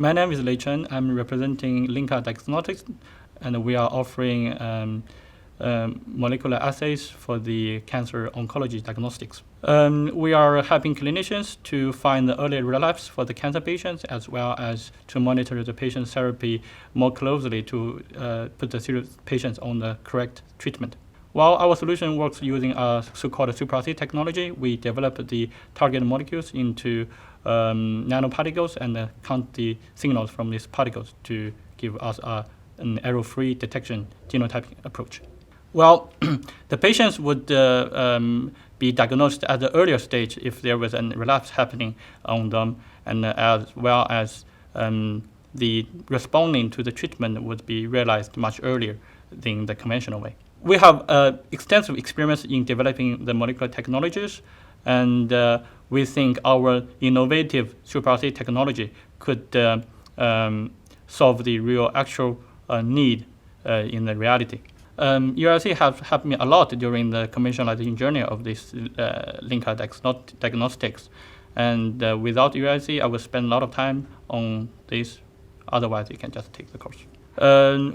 My name is Lei Chen. I'm representing Linka Diagnostics, and we are offering molecular assays for the cancer oncology diagnostics. We are helping clinicians to find the early relapse for the cancer patients, as well as to monitor the patient's therapy more closely to put the patients on the correct treatment. While our solution works using a so-called SuperRC technology, we develop the target molecules into nanoparticles and count the signals from these particles to give us an error-free detection genotyping approach. Well, the patients would be diagnosed at the earlier stage if there was a relapse happening on them, and as well as the responding to the treatment would be realized much earlier than the conventional way. We have extensive experience in developing the molecular technologies, and we think our innovative SuperRC technology could solve the real actual need in the reality. URC has helped me a lot during the commercialization journey of this Linka Diagnostics, and without URC, I would spend a lot of time on this. Otherwise, you can just take the course.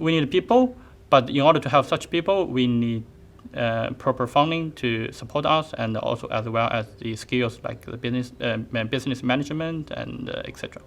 We need people, but in order to have such people, we need proper funding to support us, and also as well as the skills like the business management and etc.